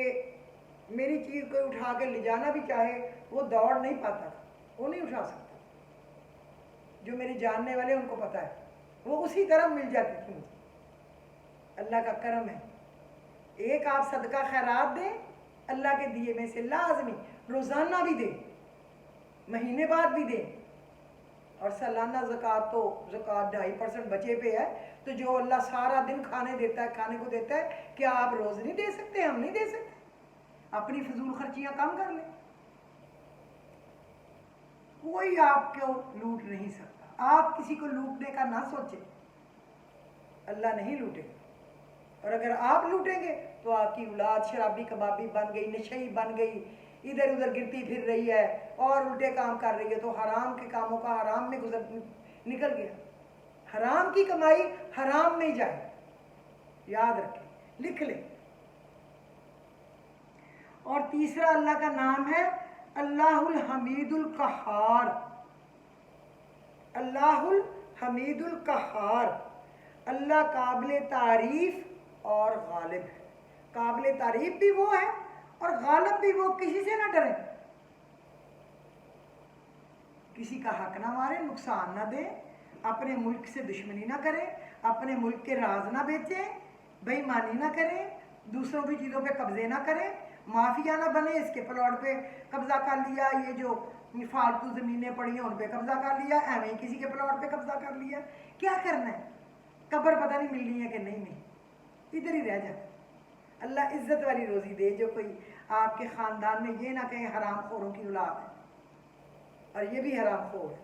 میری چیز کوئی اٹھا کے لے جانا بھی چاہے وہ دوڑ نہیں پاتا تھا، وہ نہیں اٹھا سکتا۔ جو میرے جاننے والے ان کو پتہ ہے، وہ اسی طرح مل جاتی تھی مجھے۔ اللہ کا کرم ہے۔ ایک آپ صدقہ خیرات دیں، اللہ کے دیے میں سے لازمی روزانہ بھی دیں، مہینے بعد بھی دیں، اور سالانہ زکوٰۃ تو زکوٰۃ 2.5% بچے پہ ہے، تو جو اللہ سارا دن کھانے دیتا ہے، کھانے کو دیتا ہے، کیا آپ روز نہیں دے سکتے؟ ہم نہیں دے سکتے؟ اپنی فضول خرچیاں کم کر لیں۔ کوئی آپ کو لوٹ نہیں سکتا، آپ کسی کو لوٹنے کا نہ سوچیں، اللہ نہیں لوٹے گا۔ اور اگر آپ لوٹیں گے تو آپ کی اولاد شرابی کبابی بن گئی، نشئی بن گئی، ادھر ادھر گرتی پھر رہی ہے اور الٹے کام کر رہی ہے، تو حرام کے کاموں کا حرام میں نکل گیا۔ حرام کی کمائی حرام میں جائے، یاد رکھیں، لکھ لیں۔ اور تیسرا اللہ کا نام ہے اللہ الحمید القہار۔ اللہ الحمید القہار، اللہ قابل تعریف اور غالب ہے۔ قابل تعریف بھی وہ ہے اور غالب بھی وہ، کسی سے نہ ڈریں، کسی کا حق نہ ماریں، نقصان نہ دیں، اپنے ملک سے دشمنی نہ کریں، اپنے ملک کے راز نہ بیچیں، بے ایمانی نہ کریں، دوسروں کی چیزوں پہ قبضے نہ کریں، مافیا نہ بنے، اس کے پلاٹ پہ قبضہ کر لیا، یہ جو فالتو زمینیں پڑی ہیں ان پہ قبضہ کر لیا، ایویں ہی کسی کے پلاٹ پہ قبضہ کر لیا۔ کیا کرنا ہے؟ قبر پتہ نہیں ملنی ہے کہ نہیں، ادھر ہی رہ جائے۔ اللہ عزت والی روزی دے، جو کوئی آپ کے خاندان میں یہ نہ کہیں حرام خوروں کی اولاد ہے، اور یہ بھی حرام خور ہے۔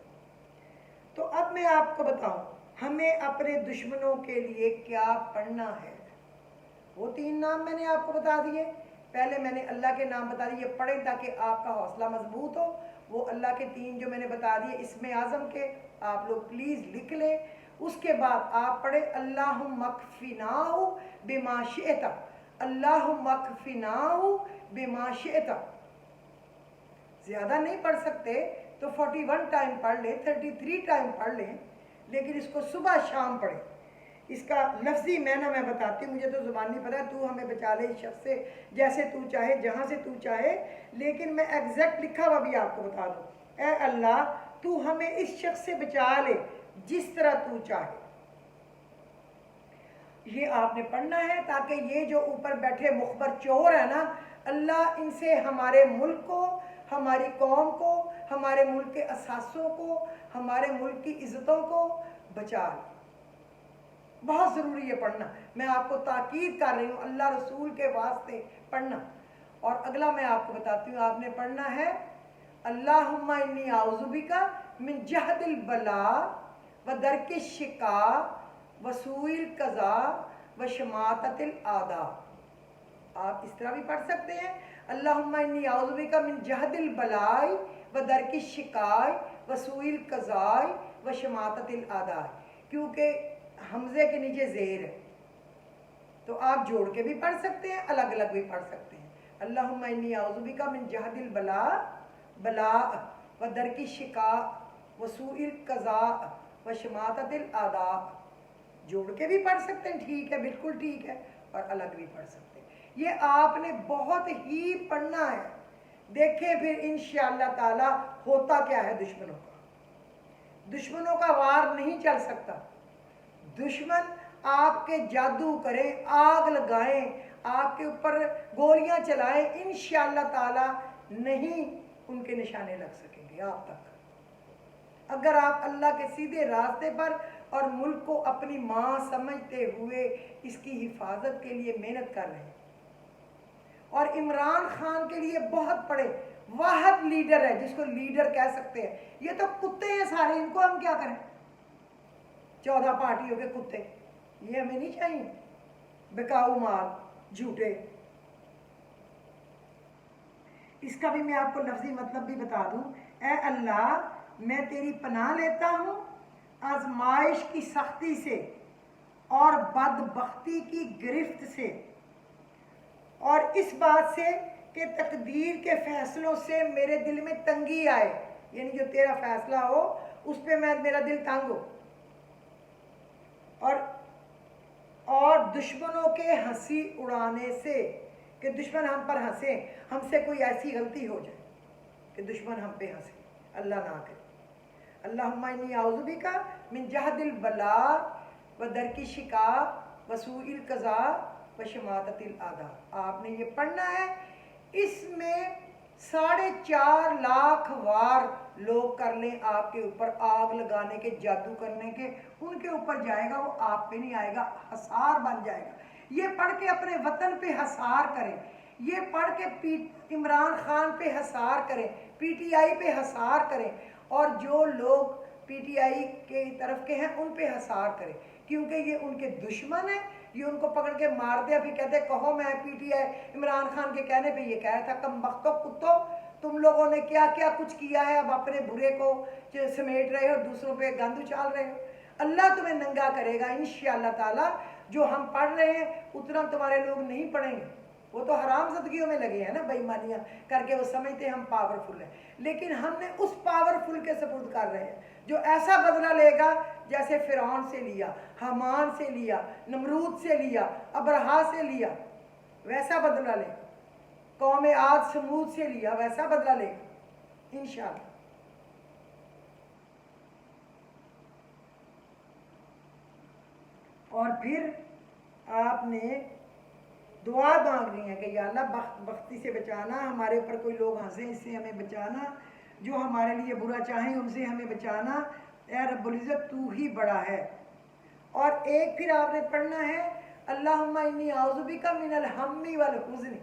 تو اب میں آپ کو بتاؤں ہمیں اپنے دشمنوں کے لیے کیا پڑھنا ہے۔ وہ 3 نام میں نے آپ کو بتا دیے، پہلے میں نے اللہ کے نام بتا دیے، پڑھیں تاکہ آپ کا حوصلہ مضبوط ہو۔ وہ اللہ کے 3 جو میں نے بتا دیے اسم اعظم کے، آپ لوگ پلیز لکھ لیں۔ اس کے بعد آپ پڑھیں اللہم اکفناہ بما شئت، اللہم اکفناہ بما شئت۔ زیادہ نہیں پڑھ سکتے تو 41 ٹائم پڑھ لیں، 33 ٹائم پڑھ لیں، لیکن اس کو صبح شام پڑھیں۔ اس کا لفظی معنی میں بتاتی ہوں، مجھے تو زبان نہیں پتہ، تو ہمیں بچا لے اس شخص سے جیسے تو چاہے، جہاں سے تو چاہے، لیکن میں ایگزیکٹ لکھا ہوا بھی آپ کو بتا دوں، اے اللہ تو ہمیں اس شخص سے بچا لے جس طرح تو چاہے۔ یہ آپ نے پڑھنا ہے تاکہ یہ جو اوپر بیٹھے مخبر چور ہے نا، اللہ ان سے ہمارے ملک کو، ہماری قوم کو، ہمارے ملک کے اثاثوں کو، ہمارے ملک کی عزتوں کو بچا لے۔ بہت ضروری ہے پڑھنا، میں آپ کو تاکید کر رہی ہوں، اللہ رسول کے واسطے پڑھنا۔ اور اگلا میں آپ کو بتاتی ہوں، آپ نے پڑھنا ہے اللہم انی اعوذ بک من جہد البلاء و درک الشقاء و سوء القضاء و شماتۃ الاعداء۔ آپ اس طرح بھی پڑھ سکتے ہیں اللہم انی اعوذ بک من جہد البلاء و درک الشقاء و سوء القضاء و شماتۃ الاعداء، کیونکہ حمزے کے نیچے زیر ہے، تو آپ جوڑ کے بھی پڑھ سکتے ہیں، الگ الگ بھی پڑھ سکتے ہیں۔ اللہم انی اعوذ بک من جہد البلاء، بلاء و درک الشقاء و سوء القضاء و شماتۃ الاعداء، جوڑ کے بھی پڑھ سکتے ہیں، ٹھیک ہے، بالکل ٹھیک ہے، اور الگ بھی پڑھ سکتے ہیں۔ یہ آپ نے بہت ہی پڑھنا ہے۔ دیکھیں پھر انشاءاللہ تعالی ہوتا کیا ہے دشمنوں کا۔ دشمنوں کا وار نہیں چل سکتا، دشمن آپ کے جادو کریں، آگ لگائیں، آپ کے اوپر گولیاں چلائیں، انشاءاللہ تعالی نہیں ان کے نشانے لگ سکیں گے آپ تک، اگر آپ اللہ کے سیدھے راستے پر اور ملک کو اپنی ماں سمجھتے ہوئے اس کی حفاظت کے لیے محنت کر رہے ہیں۔ اور عمران خان کے لیے بہت بڑے واحد لیڈر ہے جس کو لیڈر کہہ سکتے ہیں، یہ تو کتے ہیں سارے، ان کو ہم کیا کریں؟ 14 پارٹیوں کے کتے، یہ ہمیں نہیں چاہیے، بکاؤ مال، جھوٹے۔ اس کا بھی میں آپ کو لفظی مطلب بھی بتا دوں، اے اللہ میں تیری پناہ لیتا ہوں آزمائش کی سختی سے اور بدبختی کی گرفت سے، اور اس بات سے کہ تقدیر کے فیصلوں سے میرے دل میں تنگی آئے، یعنی جو تیرا فیصلہ ہو اس پہ میرا دل تنگ ہو۔ اور دشمنوں کے ہنسی اڑانے سے، کہ دشمن ہم پر ہنسیں، ہم سے کوئی ایسی غلطی ہو جائے کہ دشمن ہم پہ ہنسے، اللہ نہ کرے۔ اللہم انی اعوذ بک من جہد البلاء و درک الشقاء و سوء القضاء و شماتۃ الاعداء۔ آپ نے یہ پڑھنا ہے۔ اس میں 4.5 لاکھ وار لوگ کر لیں آپ کے اوپر، آگ لگانے کے، جادو کرنے کے، ان کے اوپر جائے گا، وہ آپ پہ نہیں آئے گا، حصار بن جائے گا۔ یہ پڑھ کے اپنے وطن پہ حصار کریں، یہ پڑھ کے عمران خان پہ حصار کریں، پی ٹی آئی پہ حصار کریں، اور جو لوگ پی ٹی آئی کے طرف کے ہیں ان پہ حصار کریں، کیونکہ یہ ان کے دشمن ہیں، یہ ان کو پکڑ کے مار دے۔ ابھی کہتے کہو میں P T I Imran Khan کے کہنے پہ یہ کہہ رہا تھا، کم بختو کتو، تم لوگوں نے کیا کیا کچھ کیا ہے، اب اپنے برے کو سمیٹ رہے ہو، دوسروں پہ گند اچھال رہے ہو۔ اللہ تمہیں ننگا کرے گا انشاءاللہ تعالیٰ۔ جو ہم پڑھ رہے ہیں اتنا تمہارے لوگ نہیں پڑھیں گے، وہ تو حرام زدگیوں میں لگے ہیں نا، بے ایمانیاں کر کے، وہ سمجھتے ہیں ہم پاورفل ہیں، لیکن ہم نے اس پاورفل کے سپرد کر رہے ہیں جو ایسا بدلہ لے گا جیسے فرعون سے لیا، حامان سے لیا، نمرود سے لیا، ابرہا سے لیا، ویسا بدلہ لے گا، قوم عاد سمود سے لیا، ویسا بدلہ لے گا انشاءاللہ۔ اور پھر آپ نے دعا مانگنی ہے کہ یا اللہ بختی سے بچانا، ہمارے اوپر کوئی لوگ ہنسیں اس سے ہمیں بچانا، جو ہمارے لیے برا چاہیں ان سے ہمیں بچانا، اے رب العزت تو ہی بڑا ہے۔ اور ایک پھر آپ نے پڑھنا ہے اللہم انی اعوذ بک من الہم والحزن،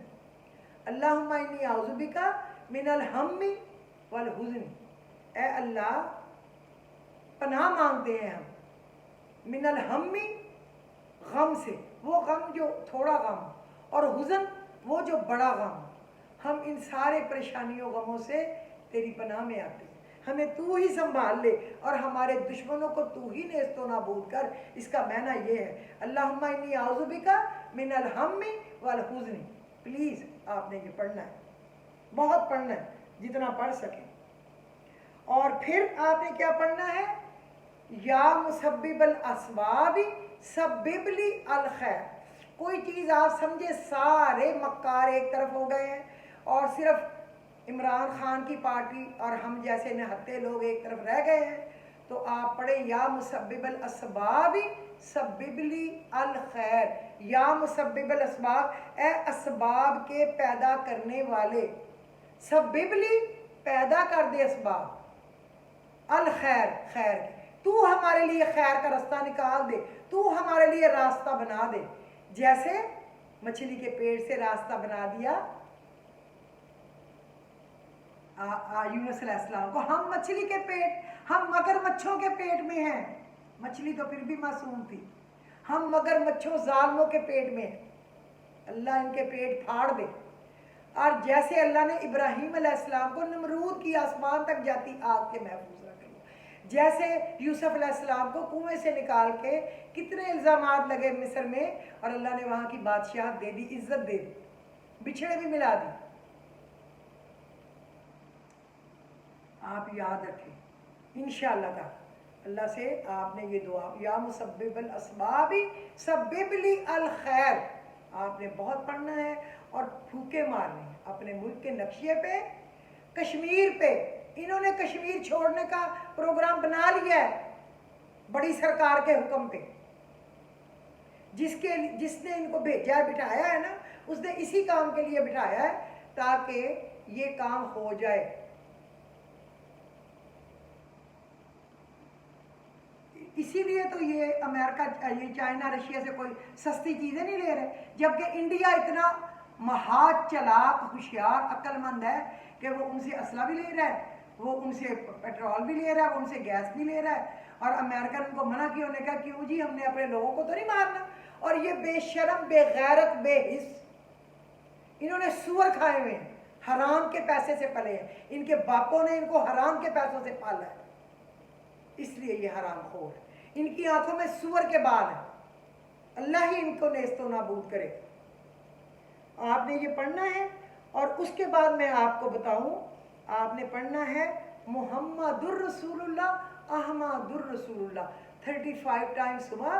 اللہم انی اعوذ بک من الہم والحزن، اے اللہ پناہ مانگتے ہیں ہم من الہم، غم سے، وہ غم جو تھوڑا غم، اور حزن وہ جو بڑا غم، ہم ان سارے پریشانیوں غموں سے تیری پناہ میں آتے ہیں، ہمیں تو ہی سنبھال لے اور ہمارے دشمنوں کو تو ہی نیست و نابود کر۔ اس کا معنی یہ ہے اللہم انی اعوذ بک من الہم والحزن۔ پلیز آپ نے یہ پڑھنا ہے، بہت پڑھنا ہے، جتنا پڑھ سکیں۔ اور پھر آپ نے کیا پڑھنا ہے؟ یا مسبب الاسباب سبب لی الخیر۔ کوئی چیز آپ سمجھے سارے مکار ایک طرف ہو گئے ہیں اور صرف عمران خان کی پارٹی اور ہم جیسے نہتے لوگ ایک طرف رہ گئے ہیں، تو آپ پڑھیں یا مسبب الاسباب سبب لی الخیر، یا مسبب الاسباب، اے اسباب کے پیدا کرنے والے، سبب لی پیدا کر دے اسباب، الخیر خیر کے، تو ہمارے لیے خیر کا راستہ نکال دے، تو ہمارے لیے راستہ بنا دے، جیسے مچھلی کے پیٹ سے راستہ بنا دیا یونس علیہ السلام کو۔ ہم مچھلی کے پیٹ، ہم مگر مچھوں کے پیٹ میں ہیں، مچھلی تو پھر بھی معصوم تھی، ہم مگر مچھوں ظالموں کے پیٹ میں ہیں، اللہ ان کے پیٹ پھاڑ دے۔ اور جیسے اللہ نے ابراہیم علیہ السلام کو نمرود کی آسمان تک جاتی آگ کے محفوظ رکھ لیا، جیسے یوسف علیہ السلام کو کنویں سے نکال کے کتنے الزامات لگے مصر میں، اور اللہ نے وہاں کی بادشاہت دے دی، عزت دے دی، بچھڑے بھی ملا دی۔ آپ یاد رکھیں انشاءاللہ تعالی، اللہ سے آپ نے یہ دعا یا مسبب الاسباب سبب لی الخیر آپ نے بہت پڑھنا ہے، اور پھوکے مارنے ہیں اپنے ملک کے نقشے پہ، کشمیر پہ۔ انہوں نے کشمیر چھوڑنے کا پروگرام بنا لیا ہے بڑی سرکار کے حکم پہ، جس نے ان کو بھیجا بٹھایا ہے نا، اس نے اسی کام کے لیے بٹھایا ہے تاکہ یہ کام ہو جائے۔ اسی لیے تو یہ امریکہ، یہ چائنا، رشیا سے کوئی سستی چیزیں نہیں لے رہے، جبکہ انڈیا اتنا محاذ چلاک، ہوشیار، عقل مند ہے کہ وہ ان سے اسلحہ بھی لے رہا ہے، وہ ان سے پیٹرول بھی لے رہا ہے، وہ ان سے گیس بھی لے رہا ہے، اور امریکہ ان کو منع کیا، انہوں نے کہا کیوں جی، ہم نے اپنے لوگوں کو تو نہیں مارنا۔ اور یہ بے شرم، بے غیرت، بے حس، انہوں نے سور کھائے ہوئے ہیں، حرام کے پیسے سے پلے ہیں، ان کے باپوں نے ان کو حرام کے پیسوں سے پالا ہے، اس لیے یہ حرام خور ہے، ان کی آنکھوں میں سور کے بال ہیں، اللہ ہی ان کو نیست و نابود کرے۔ آپ نے یہ پڑھنا ہے، اور اس کے بعد میں آپ کو بتاؤں، آپ نے پڑھنا ہے محمد الرسول اللہ، احمد الرسول اللہ، 35 ٹائم صبح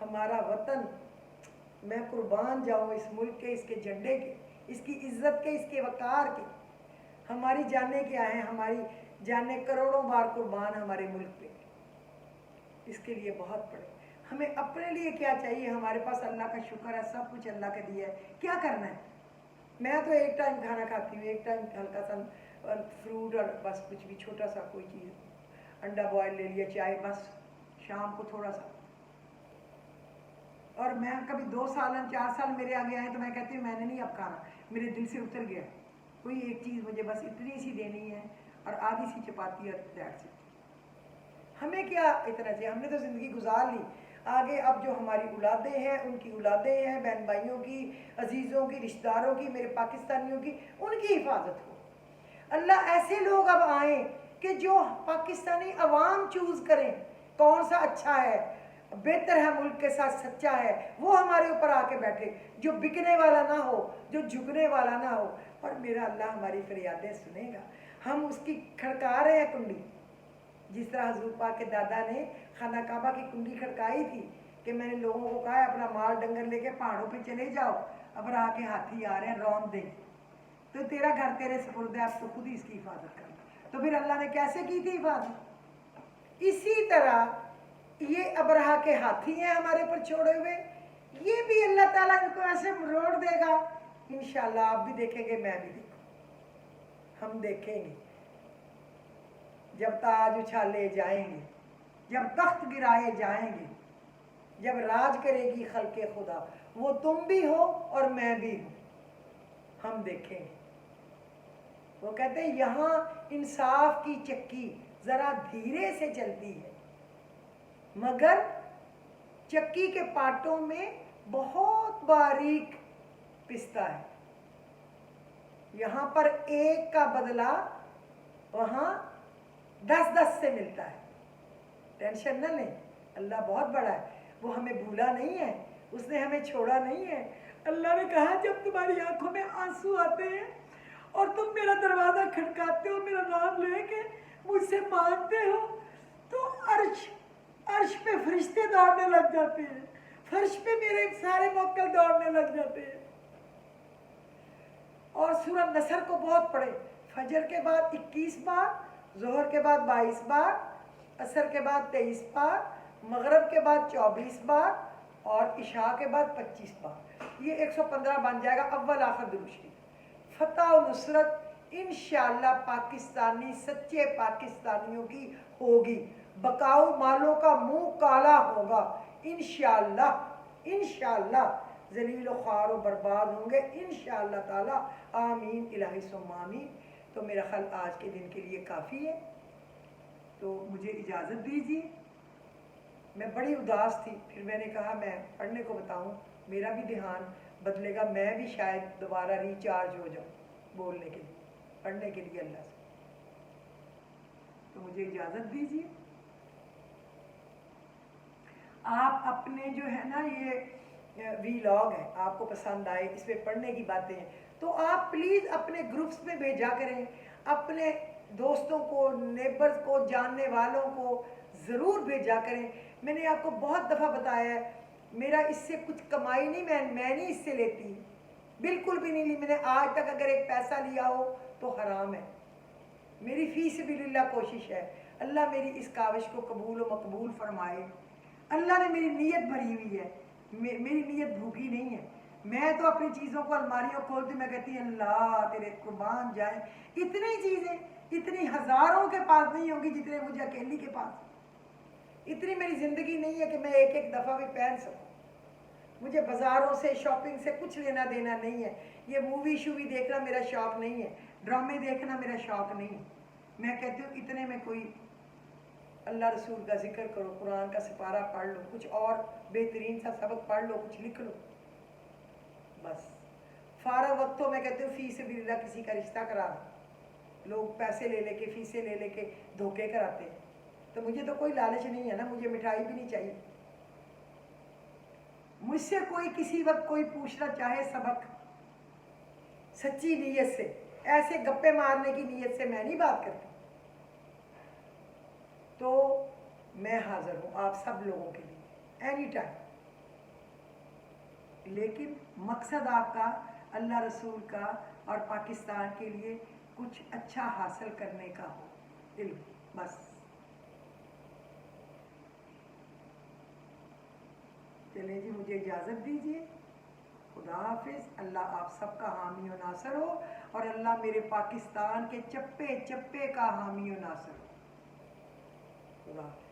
ہمارا وطن، میں قربان جاؤں اس ملک کے، اس کے جھنڈے کے، اس کی عزت کے، اس کے وقار کے۔ ہماری جانیں کیا ہیں؟ ہماری جانیں کروڑوں بار قربان ہمارے ملک پہ۔ اس کے لیے بہت پڑے۔ ہمیں اپنے لیے کیا چاہیے؟ ہمارے پاس اللہ کا شکر ہے، سب کچھ اللہ کا دیا ہے، کیا کرنا ہے؟ میں تو ایک ٹائم کھانا کھاتی ہوں، ایک ٹائم ہلکا سا فروٹ اور بس کچھ بھی چھوٹا سا کوئی چیز، انڈا بوائل لے لیا، چائے، بس شام کو تھوڑا سا۔ اور میں کبھی 2 سال 4 سال میرے آگے آئے تو میں کہتی ہوں میں نے نہیں اب کھانا، میرے دل سے اتر گیا، کوئی ایک چیز مجھے بس اتنی سی دینی ہے اور آدھی سی چپاتی اور دیٹ سے۔ ہمیں کیا اتنا چاہیے؟ ہم نے تو زندگی گزار لی، آگے اب جو ہماری اولادیں ہیں، ان کی اولادیں ہیں، بہن بھائیوں کی، عزیزوں کی، رشتہ داروں کی، میرے پاکستانیوں کی، ان کی حفاظت ہو۔ اللہ ایسے لوگ اب آئیں کہ جو پاکستانی عوام چوز کریں کون سا اچھا ہے، بہتر ہے، ملک کے ساتھ سچا ہے، وہ ہمارے اوپر آ کے بیٹھے، جو بکنے والا نہ ہو، جو جھکنے والا نہ ہو۔ اور میرا اللہ ہماری فریادیں سنے گا۔ ہم اس کی کھڑکا رہے ہیں کنڈی، جس طرح حضور پاک کے دادا نے خانہ کعبہ کی کنڈی کھڑکائی تھی کہ میں نے لوگوں کو کہا ہے اپنا مال ڈنگر لے کے پہاڑوں پہ چلے جاؤ، ابرہہ کے ہاتھی آ رہے ہیں، رون دیں، تو تیرا گھر تیرے سپرد ہے، اب تو خود ہی اس کی حفاظت کرنا۔ تو پھر اللہ نے کیسے کی تھی حفاظت؟ اسی طرح یہ ابرہہ کے ہاتھی ہیں ہمارے پر چھوڑے ہوئے، یہ بھی اللہ تعالیٰ ان کو ایسے مروڑ دے گا، انشاءاللہ آپ بھی دیکھیں گے، میں بھی دیکھوں، ہم دیکھیں گے جب تاج اچھالے جائیں گے، جب تخت گرائے جائیں گے، جب راج کرے گی خلق خدا، وہ تم بھی ہو اور میں بھی ہوں، ہم دیکھیں گے۔ وہ کہتے ہیں یہاں انصاف کی چکی ذرا دھیرے سے چلتی ہے، مگر چکی کے پارٹوں میں بہت باریک پستہ ہے، یہاں پر ایک کا بدلہ وہاں 10 سے ملتا ہے۔ ٹینشن نہ لیں، اللہ بہت بڑا ہے، وہ ہمیں بھولا نہیں ہے، اس نے ہمیں چھوڑا نہیں ہے۔ اللہ نے کہا جب تمہاری آنکھوں میں آنسو آتے ہیں اور تم میرا دروازہ کھٹکاتے ہو، میرا نام لے کے مجھ سے مانگتے ہو، تو عرش پہ فرشتے دوڑنے لگ جاتے ہیں، فرش پہ میرے سارے موکل دوڑنے لگ جاتے ہیں۔ اور سورہ نصر کو بہت پڑھے، فجر کے بعد 21 بار، ظہر کے بعد 22 بار، عصر کے بعد 23 بار، مغرب کے بعد 24 بار اور عشاء کے بعد 25 بار، یہ 115 بن جائے گا اول آخر درود شریف۔ فتح و نصرت انشاءاللہ پاکستانی سچے پاکستانیوں کی ہوگی، بکاؤ مالوں کا منہ کالا ہوگا انشاءاللہ، انشاءاللہ ذلیل و خوار و برباد ہوں گے انشاءاللہ تعالی، آمین الہی ثم آمین۔ تو میرا خیال آج کے دن کے لیے کافی ہے، تو مجھے اجازت دیجیے۔ میں بڑی اداس تھی، پھر میں نے کہا میں پڑھنے کو بتاؤں، میرا بھی دھیان بدلے گا، میں بھی شاید دوبارہ ریچارج ہو جاؤں بولنے کے لیے، پڑھنے کے لیے اللہ سے۔ تو مجھے اجازت دیجیے۔ آپ اپنے جو ہے نا یہ وی لاگ ہے، آپ کو پسند آئے، اس پہ پڑھنے کی باتیں ہیں، تو آپ پلیز اپنے گروپس میں بھیجا کریں، اپنے دوستوں کو، نیبرز کو، جاننے والوں کو ضرور بھیجا کریں۔ میں نے آپ کو بہت دفعہ بتایا ہے، میرا اس سے کچھ کمائی نہیں، میں نہیں اس سے لیتی، بالکل بھی نہیں لی میں نے آج تک، اگر ایک پیسہ لیا ہو تو حرام ہے، میری فی سبیل اللہ کوشش ہے، اللہ میری اس کاوش کو قبول و مقبول فرمائے۔ اللہ نے میری نیت بھری ہوئی ہے، میری نیت بھوکی نہیں ہے، میں تو اپنی چیزوں کو الماریوں کھولتی، میں کہتی ہوں اللہ تیرے قربان جائیں، اتنی چیزیں اتنی ہزاروں کے پاس نہیں ہوگی جتنے مجھے اکیلی کے پاس، اتنی میری زندگی نہیں ہے کہ میں ایک ایک دفعہ بھی پہن سکوں، مجھے بازاروں سے شاپنگ سے کچھ لینا دینا نہیں ہے، یہ مووی شووی دیکھنا میرا شوق نہیں ہے، ڈرامے دیکھنا میرا شوق نہیں ہے، میں کہتی ہوں اتنے میں کوئی اللہ رسول کا ذکر کرو، قرآن کا سپارہ پڑھ لو، کچھ اور بہترین سا سبق پڑھ لو، کچھ لکھ لو، بس فارغ وقتوں میں کہتے ہوں فی سبیل اللہ کسی کا رشتہ کرا دو، لوگ پیسے لے لے کے، فیسیں لے لے کے دھوکے کراتے ہیں، تو مجھے تو کوئی لالچ نہیں ہے نا، مجھے مٹھائی بھی نہیں چاہیے، مجھ سے کوئی کسی وقت کوئی پوچھنا چاہے سبق سچی نیت سے، ایسے گپے مارنے کی نیت سے میں نہیں بات کرتی، تو میں حاضر ہوں آپ سب لوگوں کے لیے اینی ٹائم، لیکن مقصد آپ کا اللہ رسول کا اور پاکستان کے لیے کچھ اچھا حاصل کرنے کا ہو، علم بس۔ چلیں جی، مجھے اجازت دیجیے، خدا حافظ۔ اللہ آپ سب کا حامی و ناصر ہو، اور اللہ میرے پاکستان کے چپے چپے کا حامی و ناصر ہو۔ خدا حافظ۔